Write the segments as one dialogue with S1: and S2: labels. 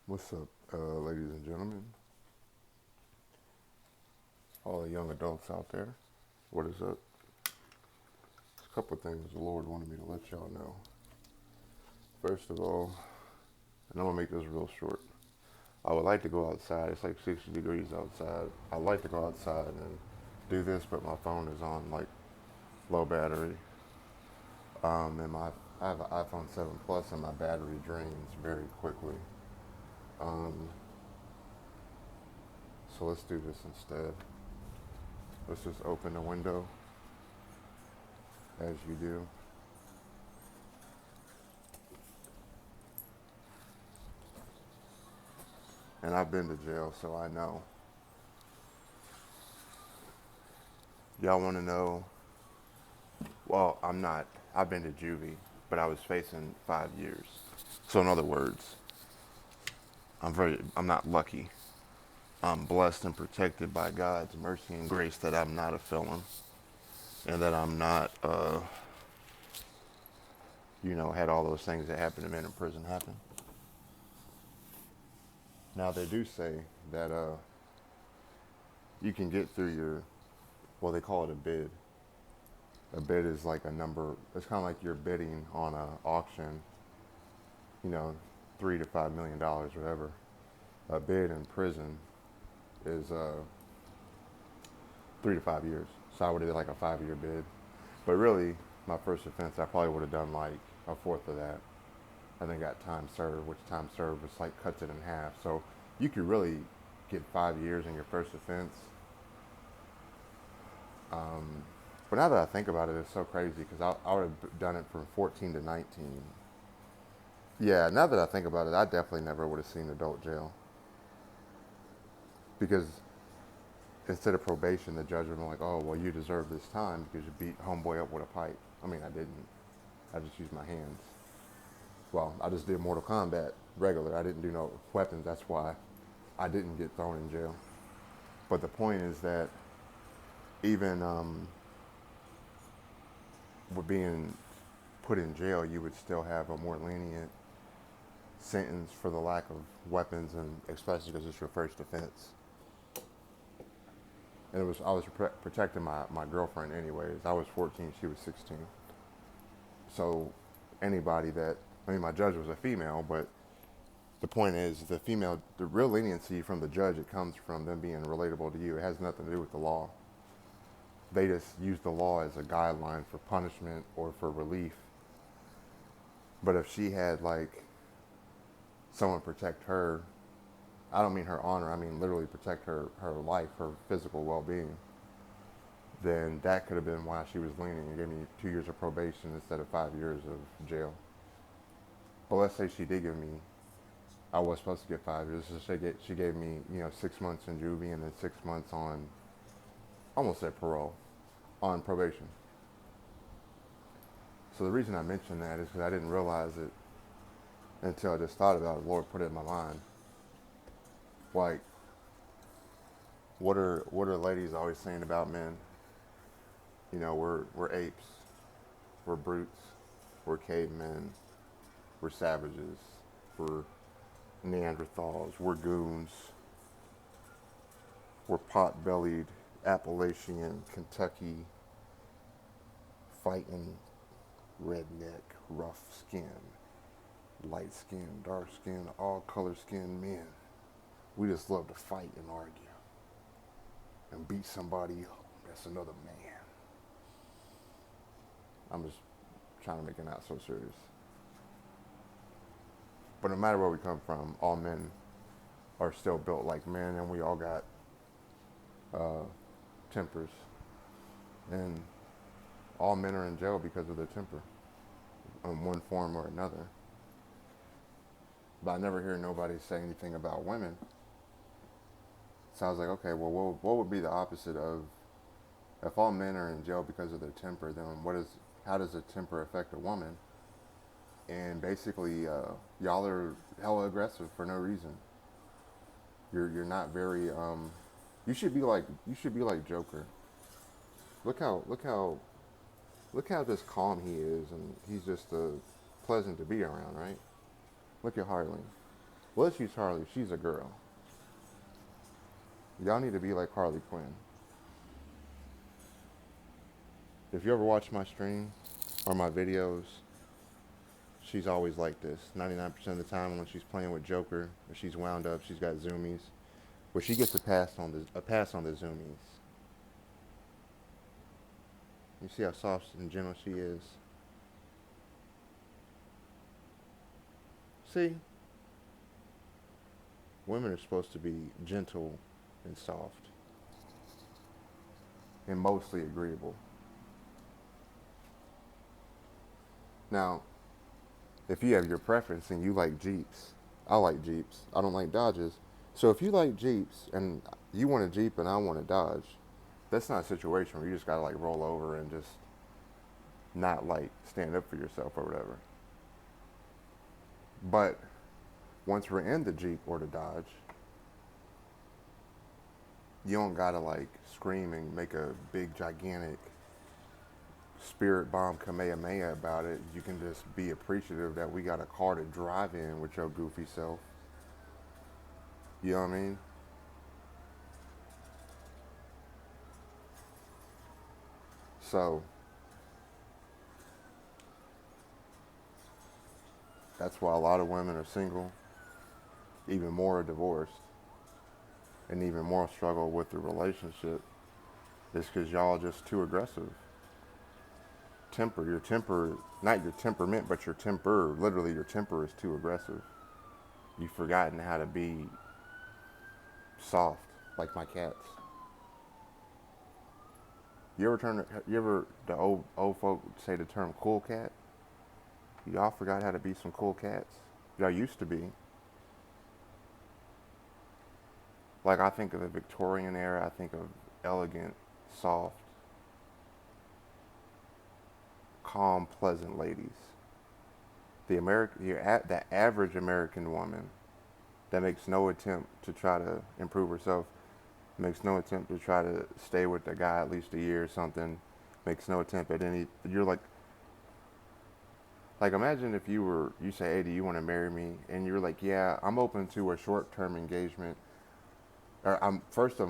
S1: What's up, ladies and gentlemen? All the young adults out there. What is up? There's a couple of things the Lord wanted me to let y'all know. First of all, and I'm going to make this real short. I would like to go outside. It's like 60 degrees outside. I'd like to go outside and do this, but my phone is on like low battery. I have an iPhone 7 Plus and my battery drains very quickly. Um, so let's do this instead. Let's just open the window as you do. And I've been to jail, so I know. Y'all want to know? Well, I'm not. I've been to juvie, but I was facing 5 years. So in other words, I'm not lucky. I'm blessed and protected by God's mercy and grace that I'm not a felon and that I'm not, had all those things that happen to men in prison happen. Now they do say that you can get through well, they call it a bid. A bid is like a number. It's kind of like you're bidding on an auction. You know, $3 to $5 million, whatever. A bid in prison is 3 to 5 years. So I would have did like a 5 year bid. But really, my first offense, I probably would have done like a fourth of that. And then got time served, which time served was like cuts it in half. So you could really get 5 years in your first offense. But now that I think about it, it's so crazy because I would have done it from 14 to 19. Yeah, now that I think about it, I definitely never would have seen adult jail because instead of probation, the judge would have been like, "Oh, well, you deserve this time because you beat homeboy up with a pipe." I mean, I didn't. I just used my hands. Well, I just did Mortal Kombat regular. I didn't do no weapons. That's why I didn't get thrown in jail. But the point is that even with being put in jail, you would still have a more lenient sentence for the lack of weapons, and especially because it's your first offense. And I was protecting my girlfriend anyways. I was 14, she was 16. So anybody that, I mean, my judge was a female, but the point is the real leniency from the judge, it comes from them being relatable to you. It has nothing to do with the law. They just use the law as a guideline for punishment or for relief. But if she had like someone protect her, I don't mean her honor, I mean literally protect her life, her physical well-being, then that could have been why she was lenient and gave me 2 years of probation instead of 5 years of jail. But let's say she did give me, I was supposed to get 5 years. So she gave me, 6 months in juvie and then 6 months on, almost at parole, on probation. So the reason I mentioned that is because I didn't realize it until I just thought about it. The Lord put it in my mind. Like, what are ladies always saying about men? We're apes, we're brutes, we're cavemen, we're savages, we're Neanderthals, we're goons, we're pot-bellied Appalachian, Kentucky, fighting, redneck, rough skin, light skin, dark skin, all color skinned men. We just love to fight and argue and beat somebody up. That's another man. I'm just trying to make it not so serious. But no matter where we come from, all men are still built like men, and we all got uh, tempers. And all men are in jail because of their temper, in one form or another. But I never hear nobody say anything about women. So I was like, okay, well, what would be the opposite of if all men are in jail because of their temper? Then how does a temper affect a woman? And basically, y'all are hella aggressive for no reason. You're not very. You should be like Joker. Look how just calm he is, and he's just pleasant to be around, right? Look at Harley. Well, let's use Harley. She's a girl. Y'all need to be like Harley Quinn. If you ever watch my stream or my videos, she's always like this. 99% of the time when she's playing with Joker or she's wound up, she's got zoomies. Where she gets a pass on the zoomies. You see how soft and gentle she is? See? Women are supposed to be gentle and soft and mostly agreeable. Now, if you have your preference and you like Jeeps, I like Jeeps. I don't like Dodges. So if you like Jeeps and you want a Jeep and I want a Dodge, that's not a situation where you just gotta like roll over and just not like stand up for yourself or whatever. But once we're in the Jeep or the Dodge, you don't gotta like scream and make a big gigantic spirit bomb Kamehameha about it. You can just be appreciative that we got a car to drive in with your goofy self. You know what I mean? So that's why a lot of women are single, even more are divorced, and even more struggle with the relationship. It's because y'all just too aggressive. Your temper, not your temperament, but your temper, literally your temper is too aggressive. You've forgotten how to be soft, like my cats. The old folk say the term cool cat? Y'all forgot how to be some cool cats? Y'all used to be. Like I think of the Victorian era, I think of elegant, soft, calm, pleasant ladies. The average American woman that makes no attempt to try to improve herself, makes no attempt to try to stay with the guy at least a year or something, makes no attempt at any. You're like imagine if you say, hey, do you want to marry me? And you're like, yeah, I'm open to a short-term engagement. Or I'm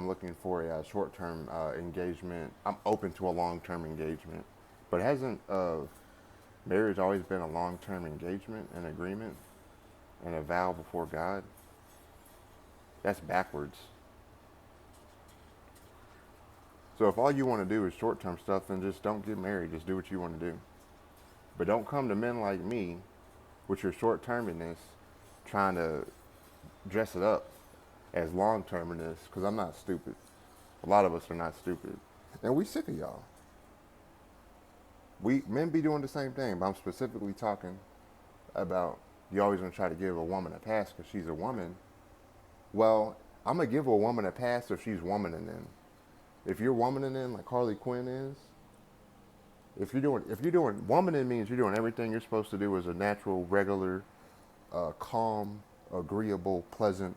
S1: looking for a short-term engagement. I'm open to a long-term engagement. But hasn't marriage always been a long-term engagement, an agreement, and a vow before God? That's backwards. So if all you want to do is short-term stuff, then just don't get married. Just do what you want to do. But don't come to men like me with your short-terminess trying to dress it up as long-terminess, because I'm not stupid. A lot of us are not stupid. And we sick of y'all. We men be doing the same thing, but I'm specifically talking about you always gonna try to give a woman a pass because she's a woman. Well, I'm gonna give a woman a pass if she's womaning in. If you're womaning in like Harley Quinn is, if you're doing womaning means you're doing everything you're supposed to do as a natural, regular, calm, agreeable, pleasant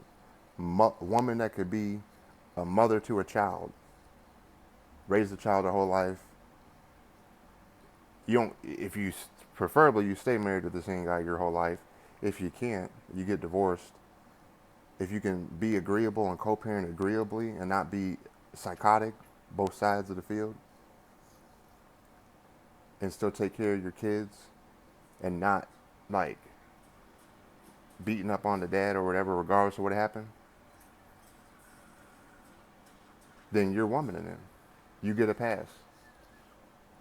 S1: woman that could be a mother to a child, raise the child her whole life. You don't. If you preferably you stay married to the same guy your whole life. If you can't, you get divorced. If you can be agreeable and co-parent agreeably and not be psychotic, both sides of the field, and still take care of your kids and not like beating up on the dad or whatever, regardless of what happened, then you're womaning in. You get a pass.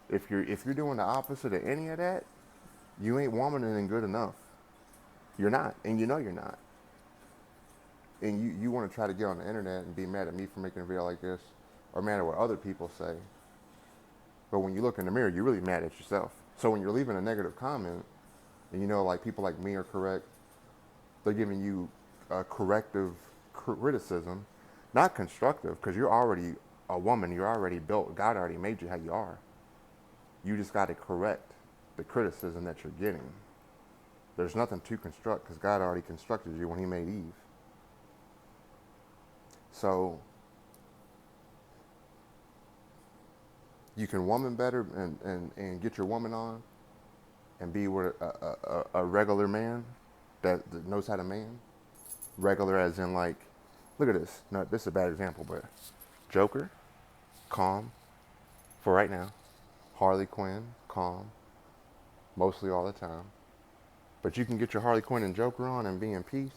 S1: If you're doing the opposite of any of that, you ain't womaning in good enough. You're not, and you know you're not. And you want to try to get on the internet and be mad at me for making a video like this, or mad at what other people say. But when you look in the mirror, you're really mad at yourself. So when you're leaving a negative comment, and you know, like people like me are correct, they're giving you a corrective criticism, not constructive, because you're already a woman. You're already built. God already made you how you are. You just got to correct the criticism that you're getting. There's nothing to construct because God already constructed you when He made Eve. So you can woman better and get your woman on and be with a regular man that knows how to man. Regular as in like, look at this. No, this is a bad example, but Joker, calm for right now. Harley Quinn, calm, mostly all the time. But you can get your Harley Quinn and Joker on and be in peace.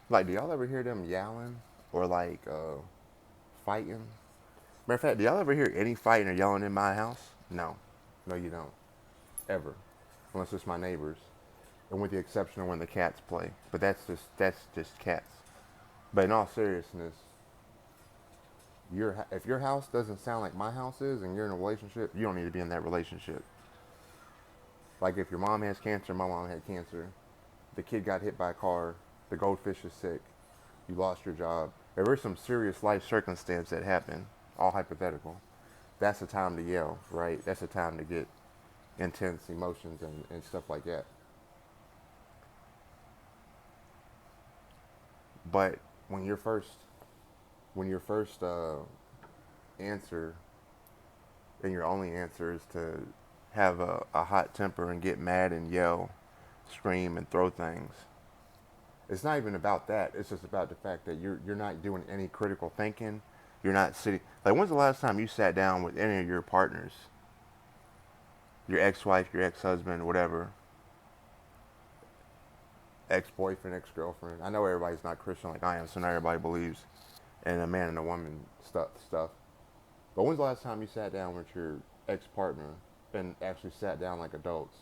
S1: Like, do y'all ever hear them yowling or like fighting? Matter of fact, do y'all ever hear any fighting or yelling in my house? No, no, you don't ever, unless it's my neighbors, and with the exception of when the cats play. But that's just cats. But in all seriousness, if your house doesn't sound like my house is, and you're in a relationship, you don't need to be in that relationship. Like if your mom has cancer, my mom had cancer, the kid got hit by a car, the goldfish is sick, you lost your job. There were some serious life circumstance that happened, all hypothetical. That's the time to yell, right? That's the time to get intense emotions and stuff like that. But when your first answer and your only answer is to have a hot temper and get mad and yell, scream and throw things, it's not even about that. It's just about the fact that you're not doing any critical thinking. You're not sitting. Like, when's the last time you sat down with any of your partners, your ex-wife, your ex-husband, whatever, ex-boyfriend, ex-girlfriend? I know everybody's not Christian like I am, so not everybody believes in a man and a woman stuff. But when's the last time you sat down with your ex-partner and actually sat down like adults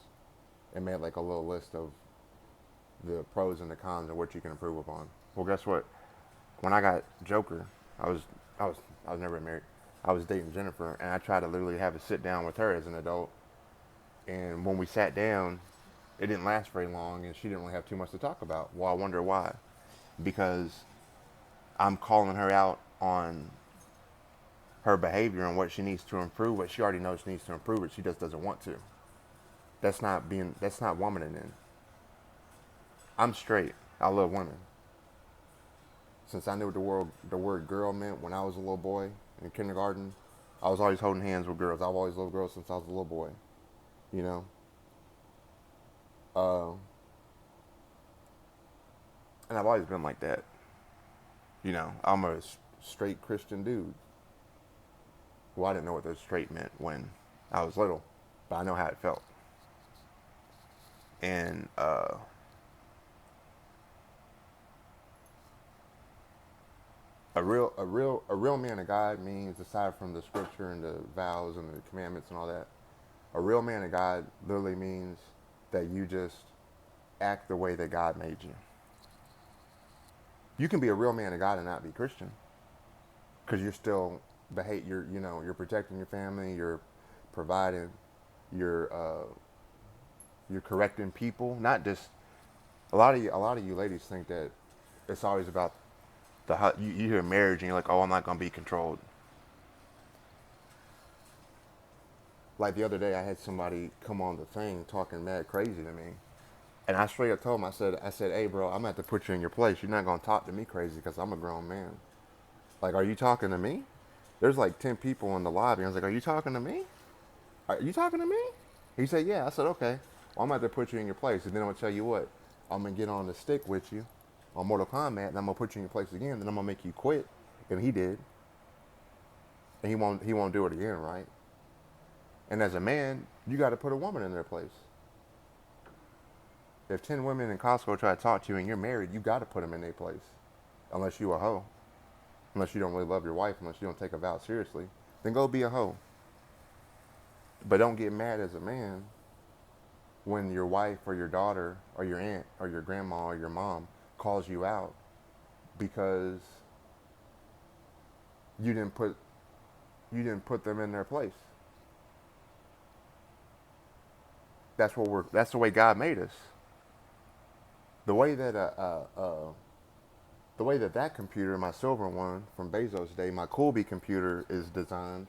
S1: and made like a little list of the pros and the cons and what you can improve upon? Well, guess what? When I got Joker, I was I was I was never married. I was dating Jennifer, and I tried to literally have a sit down with her as an adult. And when we sat down, it didn't last very long, and she didn't really have too much to talk about. Well, I wonder why. Because I'm calling her out on her behavior and what she needs to improve, but she already knows she needs to improve it. She just doesn't want to. That's not womaning in. I'm straight. I love women. Since I knew what the word girl meant when I was a little boy in kindergarten, I was always holding hands with girls. I've always loved girls since I was a little boy. You know? Uh, and I've always been like that. You know, I'm a straight Christian dude. Well, I didn't know what the straight meant when I was little, but I know how it felt. And a real man of God means, aside from the scripture and the vows and the commandments and all that, a real man of God literally means that you just act the way that God made you. You can be a real man of God and not be Christian, because you're still you're protecting your family, you're providing, you're you're correcting people. Not just a lot of you ladies think that it's always about you hear marriage and you're like, oh, I'm not gonna be controlled. Like the other day, I had somebody come on the thing talking mad crazy to me, and I straight up told him, I said, hey, bro, I'm gonna have to put you in your place. You're not gonna talk to me crazy because I'm a grown man. Like, are you talking to me? There's like 10 people in the lobby. I was like, are you talking to me? Are you talking to me? He said, yeah. I said, okay. Well, I'm gonna have to put you in your place, and then I'm gonna tell you what. I'm gonna get on the stick with you on Mortal Kombat, and I'm gonna put you in your place again. Then I'm gonna make you quit. And he did, and he won't do it again, right? And as a man, you got to put a woman in their place. If 10 women in Costco try to talk to you and you're married, you got to put them in their place. Unless you a hoe. Unless you don't really love your wife, unless you don't take a vow seriously, then go be a hoe. But don't get mad as a man when your wife or your daughter or your aunt or your grandma or your mom calls you out because you didn't put them in their place. That's the way God made us. The way that that computer, my silver one from Bezos' day, my Coolby computer is designed,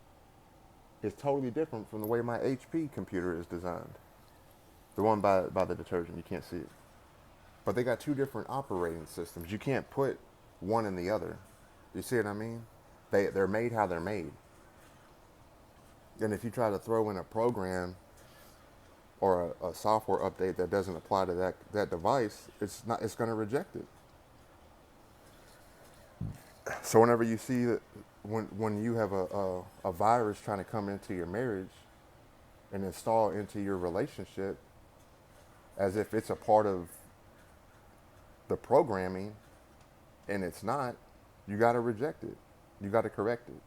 S1: is totally different from the way my HP computer is designed. The one by the detergent, you can't see it. But they got two different operating systems. You can't put one in the other. You see what I mean? They're made how they're made. And if you try to throw in a program or a software update that doesn't apply to that device, it's going to reject it. So whenever you see that, when you have a virus trying to come into your marriage and install into your relationship as if it's a part of the programming, and it's not, you got to reject it. You got to correct it.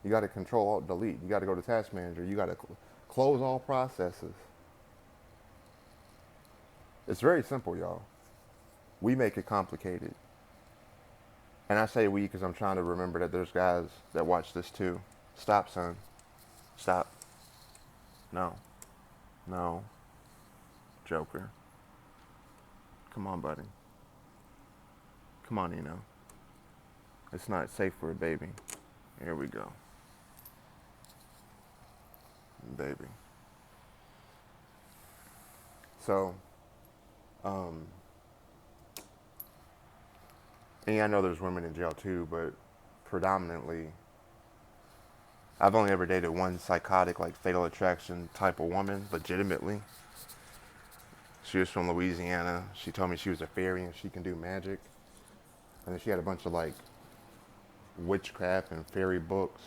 S1: You got to control alt delete. You got to go to task manager. You got to close all processes. It's very simple, y'all. We make it complicated. And I say we because I'm trying to remember that there's guys that watch this too. Stop, son. Stop. No. No. Joker. Come on, buddy. Come on, Eno. It's not safe for a baby. Here we go. Baby. So, and yeah, I know there's women in jail too, but predominantly, I've only ever dated one psychotic, like Fatal Attraction type of woman, legitimately. She was from Louisiana. She told me she was a fairy and she can do magic. And then she had a bunch of like witchcraft and fairy books.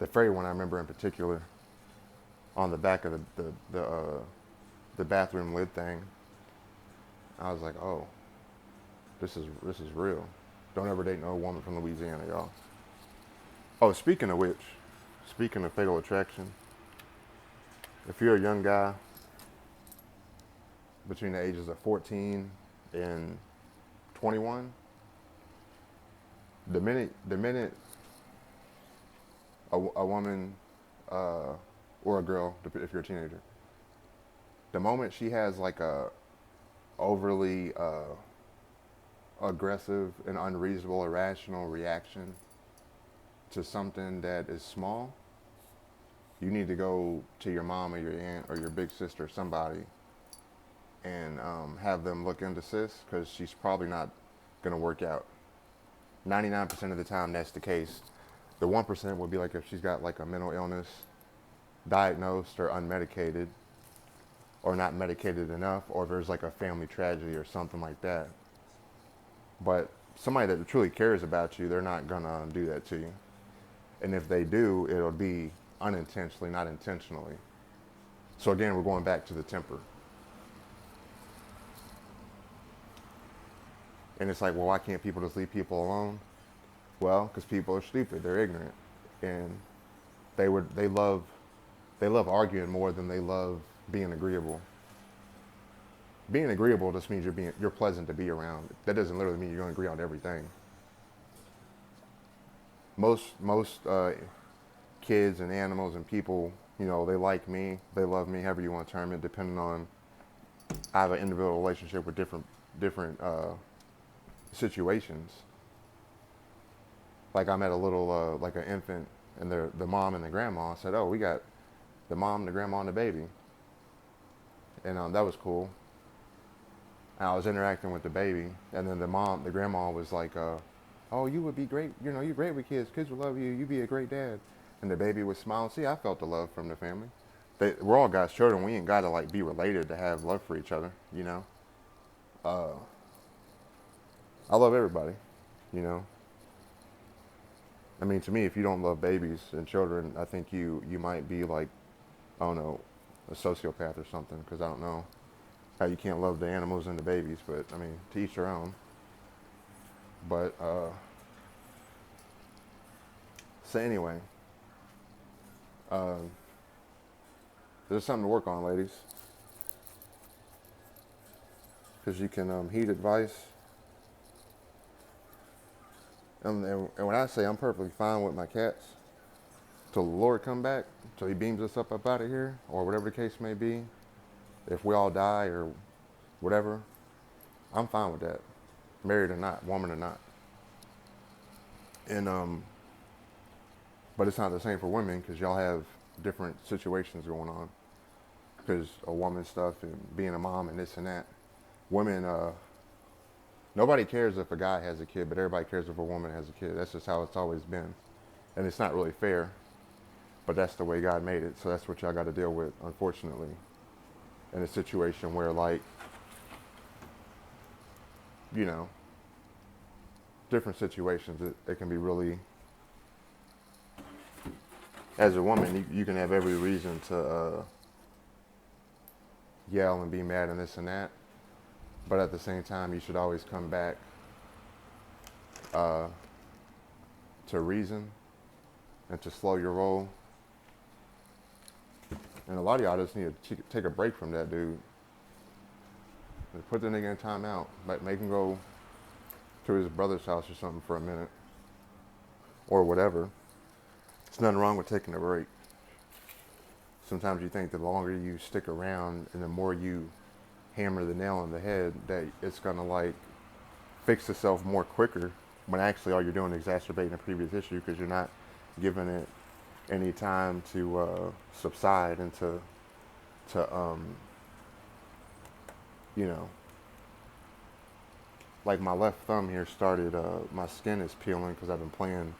S1: The fairy one I remember in particular, on the back of the bathroom lid thing. I was like, oh, this is real. Don't ever date no woman from Louisiana, y'all. Oh, speaking of which, speaking of Fatal Attraction, if you're a young guy between the ages of 14 and 21, the minute a woman or a girl, if you're a teenager, the moment she has like a overly aggressive and unreasonable, irrational reaction to something that is small, you need to go to your mom or your aunt or your big sister or somebody and have them look into sis, because she's probably not going to work out. 99% of the time that's the case. The 1% would be like if she's got like a mental illness, diagnosed or unmedicated, or not medicated enough, or there's like a family tragedy or something like that. But somebody that truly cares about you, they're not gonna do that to you. And if they do, it'll be unintentionally, not intentionally. So again, we're going back to the temper. And it's like, well, why can't people just leave people alone? Well, because people are stupid, they're ignorant, and they love arguing more than they love being agreeable. Being agreeable just means you're pleasant to be around. That doesn't literally mean you're going to agree on everything. Most kids and animals and people, they like me, they love me, however you want to term it, depending on, I have an individual relationship with different situations. Like I met a little, like an infant, and the mom and the grandma said, oh, we got the mom, the grandma, and the baby. And that was cool. And I was interacting with the baby, and then the grandma was like, oh, you would be great, you're great with kids. Kids will love you. You'd be a great dad. And the baby was smiling. See, I felt the love from the family. We're all God's children. We ain't got to like be related to have love for each other, I love everybody, I mean, to me, if you don't love babies and children, I think you might be like, I don't know, a sociopath or something, because I don't know how you can't love the animals and the babies, but I mean, to each their own. But, so anyway, there's something to work on, ladies, because you can heed advice. And when I say I'm perfectly fine with my cats, till the Lord come back, till he beams us up out of here, or whatever the case may be, if we all die or whatever, I'm fine with that, married or not, woman or not. And but it's not the same for women, because y'all have different situations going on, because of woman stuff and being a mom and this and that. Women, nobody cares if a guy has a kid, but everybody cares if a woman has a kid. That's just how it's always been. And it's not really fair, but that's the way God made it. So that's what y'all got to deal with, unfortunately. in a situation where, like, you know, different situations, it can be really, as a woman, you can have every reason to yell and be mad and this and that. But at the same time, you should always come back uh, to reason and to slow your roll. And a lot of y'all just need to take a break from that dude. Put the nigga in timeout. Like, make him go to his brother's house or something for a minute. Or whatever. There's nothing wrong with taking a break. Sometimes you think the longer you stick around and the more you hammer the nail on the head, that it's gonna, like, fix itself more quicker, when actually all you're doing is exacerbating a previous issue, because you're not giving it any time to subside and to you know, like my left thumb here started, my skin is peeling because I've been playing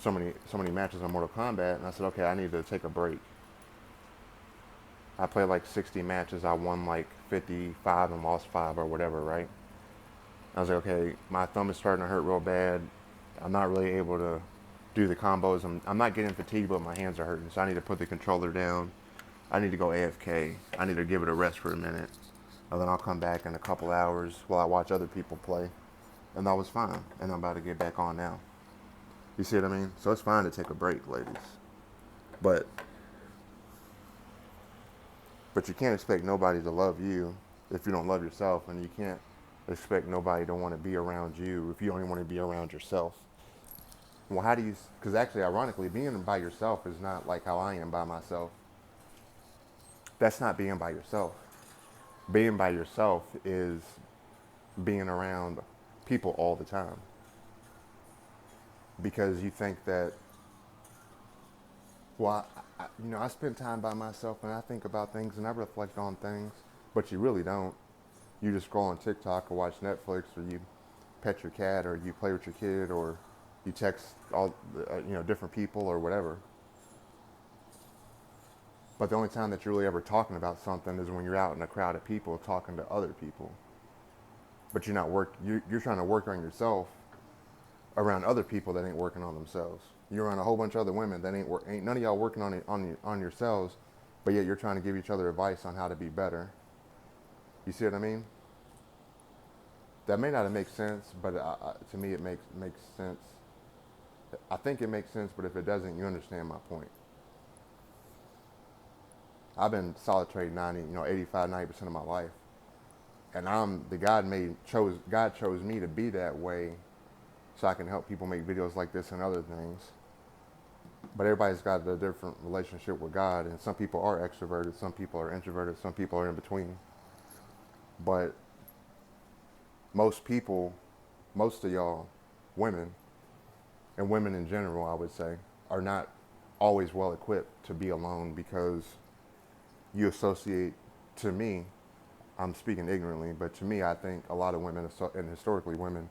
S1: so many matches on Mortal Kombat, and I said, okay, I need to take a break. I played like 60 matches, I won like 55 and lost 5 or whatever, right? I was like, okay, my thumb is starting to hurt real bad. I'm not really able to do the combos. I'm not getting fatigued, but my hands are hurting, so I need to put the controller down. I need to go AFK. I need to give it a rest for a minute. And then I'll come back in a couple hours while I watch other people play. And that was fine. And I'm about to get back on now. You see what I mean? So it's fine to take a break, ladies. But you can't expect nobody to love you if you don't love yourself, and you can't expect nobody to want to be around you if you only want to be around yourself. Well, how do you, because actually, ironically, being by yourself is not like how I am by myself. That's not being by yourself. Being by yourself is being around people all the time. Because you think that, well, I spend time by myself and I think about things and I reflect on things, but you really don't. You just scroll on TikTok or watch Netflix, or you pet your cat, or you play with your kid, or you text all different people or whatever. But the only time that you're really ever talking about something is when you're out in a crowd of people talking to other people. But you're trying to work on yourself around other people that ain't working on themselves. You're around a whole bunch of other women that ain't none of y'all working on yourselves, but yet you're trying to give each other advice on how to be better. You see what I mean? That may not make sense, but to me it makes sense. I think it makes sense, but if it doesn't, you understand my point. I've been solitary 85, 90% of my life. And God chose me to be that way so I can help people make videos like this and other things. But everybody's got a different relationship with God, and some people are extroverted, some people are introverted, some people are in between. But most of y'all, women, and women in general, I would say, are not always well equipped to be alone, because you associate, to me, I'm speaking ignorantly, but to me, I think a lot of women, and historically women,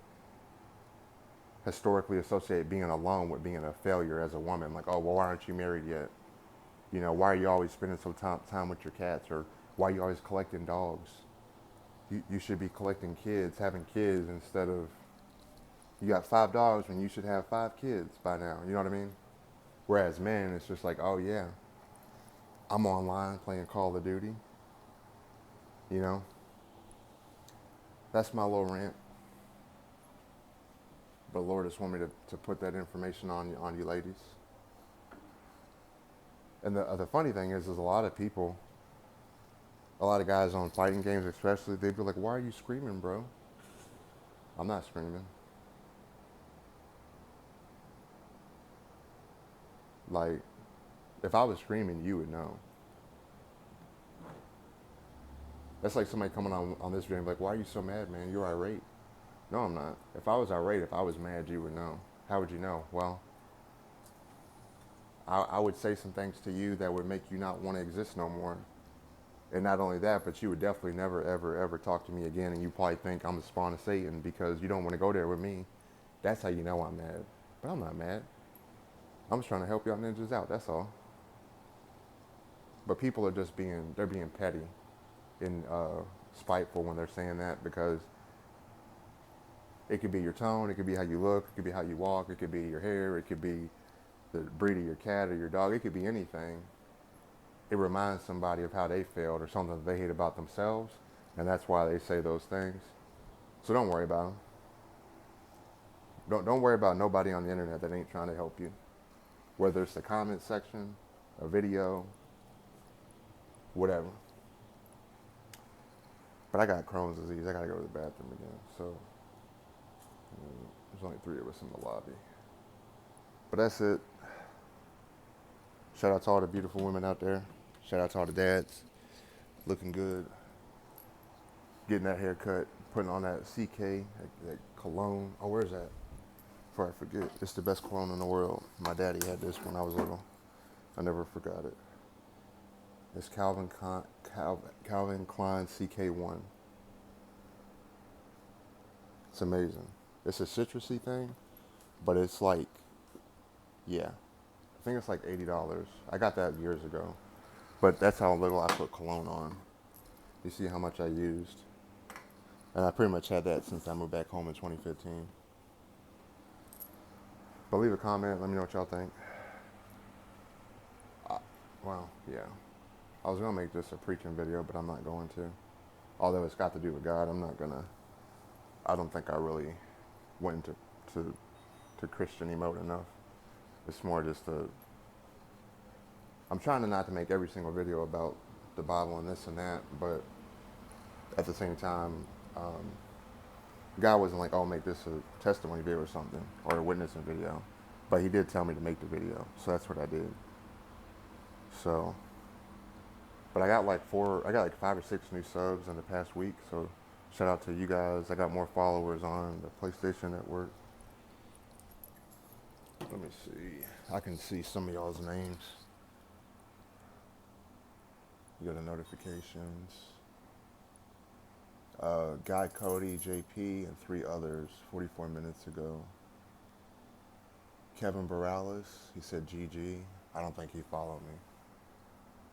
S1: historically associate being alone with being a failure as a woman. Like, oh, well, why aren't you married yet? Why are you always spending some time with your cats? Or why are you always collecting dogs? You should be collecting kids, having kids, instead of, you got 5 dogs when you should have 5 kids by now. You know what I mean? Whereas men, it's just like, oh yeah, I'm online playing Call of Duty. That's my little rant. But Lord just want me to put that information on you ladies. And the funny thing is a lot of people, a lot of guys on fighting games especially, they'd be like, why are you screaming, bro? I'm not screaming. Like, if I was screaming, you would know. That's like somebody coming on this video like, why are you so mad, man? You're irate. No, I'm not. If I was irate, if I was mad, you would know. How would you know? Well, I would say some things to you that would make you not want to exist no more. And not only that, but you would definitely never, ever, ever talk to me again. And you probably think I'm the spawn of Satan because you don't want to go there with me. That's how you know I'm mad. But I'm not mad. I'm just trying to help y'all ninjas out. That's all. But people are they're being petty. in spiteful when they're saying that, because it could be your tone, it could be how you look, it could be how you walk, it could be your hair, it could be the breed of your cat or your dog, it could be anything. It reminds somebody of how they failed or something that they hate about themselves, and that's why they say those things. So don't worry about them. Don't worry about nobody on the internet that ain't trying to help you. Whether it's the comment section, a video, whatever. But I got Crohn's disease. I gotta go to the bathroom again. So there's only 3 of us in the lobby. But that's it. Shout out to all the beautiful women out there. Shout out to all the dads. Looking good. Getting that haircut. Putting on that CK, that cologne. Oh, where's that? Before I forget. It's the best cologne in the world. My daddy had this when I was little. I never forgot it. It's Calvin Klein CK1. It's amazing. It's a citrusy thing, but it's like, yeah. I think it's like $80. I got that years ago. But that's how little I put cologne on. You see how much I used. And I pretty much had that since I moved back home in 2015. But leave a comment. Let me know what y'all think. Well, yeah. I was going to make this a preaching video, but I'm not going to. Although it's got to do with God, I don't think I really went to Christian mode enough. It's more just I'm trying not to make every single video about the Bible and this and that, but at the same time, God wasn't like, oh, make this a testimony video or something, or a witnessing video. But he did tell me to make the video, so that's what I did. So, but I got like 5 or 6 new subs in the past week, so shout out to you guys. I got more followers on the PlayStation Network. Let me see. I can see some of y'all's names. You got the notifications. Guy Cody, JP, and 3 others 44 minutes ago. Kevin Morales, he said GG. I don't think he followed me.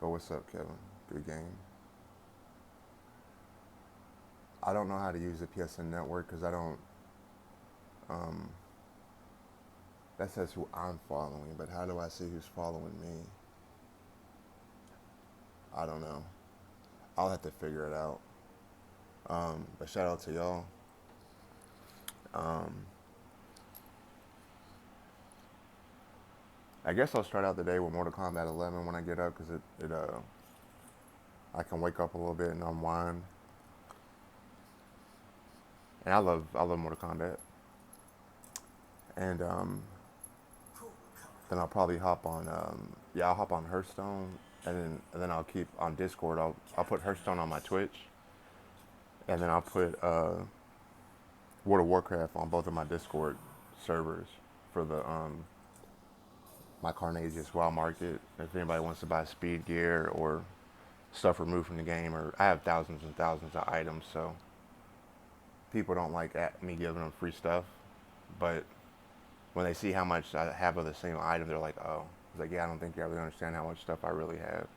S1: But what's up, Kevin? Good game. I don't know how to use the PSN network because I don't, that says who I'm following, but how do I see who's following me? I don't know. I'll have to figure it out. But shout out to y'all. I guess I'll start out the day with Mortal Kombat 11 when I get up, because I can wake up a little bit and unwind. And I love Mortal Kombat. And then I'll probably hop on I'll hop on Hearthstone, and then I'll keep on Discord. I'll put Hearthstone on my Twitch, and then I'll put World of Warcraft on both of my Discord servers for the my Carnasius WoW market. If anybody wants to buy speed gear or stuff removed from the game, or I have thousands and thousands of items, so people don't like me giving them free stuff, but when they see how much I have of the same item, they're like, oh. It's like, yeah, I don't think you really understand how much stuff I really have.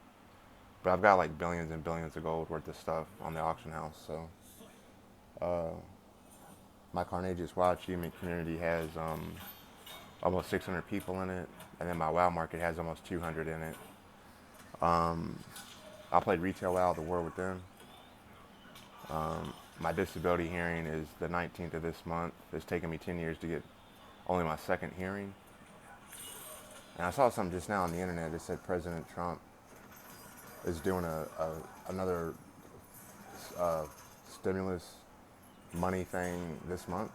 S1: But I've got like billions and billions of gold worth of stuff on the auction house, so. My Carnasius WoW achievement community has almost 600 people in it, and then my WoW market has almost 200 in it. I played Retail WoW, The War Within. My disability hearing is the 19th of this month. It's taken me 10 years to get only my second hearing. And I saw something just now on the internet that said President Trump is doing another stimulus money thing this month.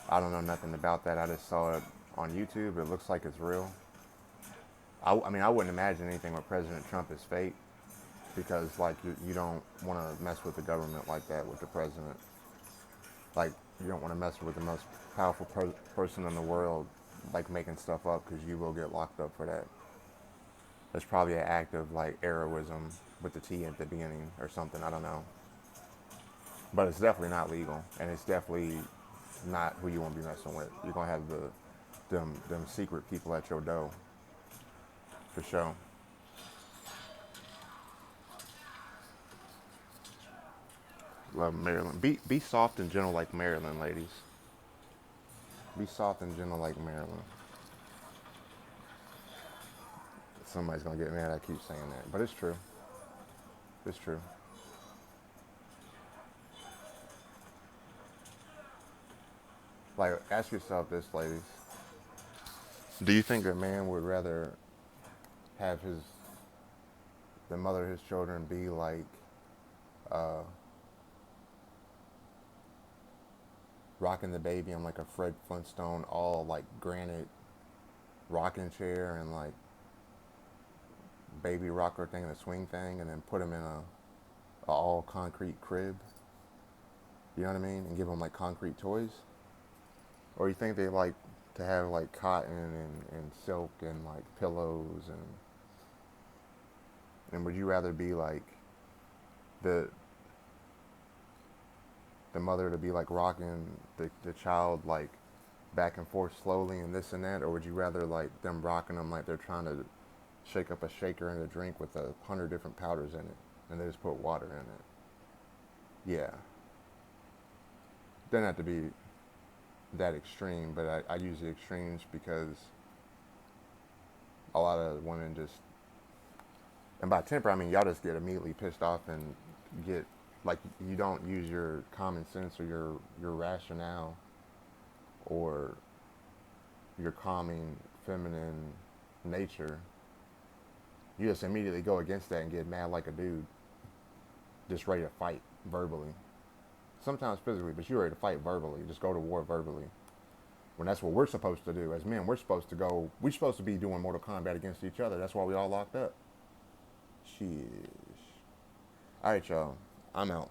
S1: I don't know nothing about that. I just saw it on YouTube. It looks like it's real. I mean, I wouldn't imagine anything with President Trump is fake, because like you don't want to mess with the government like that with the president. Like, you don't want to mess with the most powerful person in the world, like making stuff up, because you will get locked up for that. That's probably an act of like heroism with the T at the beginning or something. I don't know. But it's definitely not legal, and it's definitely not who you want to be messing with. You're gonna have them secret people at your door, for sure. love Maryland. Be soft and gentle like Maryland, ladies. Be soft and gentle like Maryland. Somebody's gonna get mad I keep saying that, but it's true. It's true. Like, ask yourself this, ladies. Do you think a man would rather have the mother of his children be like uh, rocking the baby on like a Fred Flintstone, all like granite rocking chair and like baby rocker thing and a swing thing, and then put him in a all concrete crib? You know what I mean? And give him like concrete toys? Or you think they like to have like cotton and silk and like pillows and would you rather be like the the mother to be like rocking the child like back and forth slowly and this and that, or would you rather like them rocking them like they're trying to shake up a shaker in a drink with 100 different powders in it and they just put water in it? Yeah, doesn't have to be that extreme, but I use the extremes because a lot of women just, and by temper I mean y'all just get immediately pissed off and get like you don't use your common sense or your rationale or your calming feminine nature. You just immediately go against that and get mad like a dude, just ready to fight verbally. Sometimes physically, but you're ready to fight verbally. Just go to war verbally. When that's what we're supposed to do as men, we're supposed to be doing Mortal Kombat against each other. That's why we all locked up. Sheesh. All right, y'all. I'm out.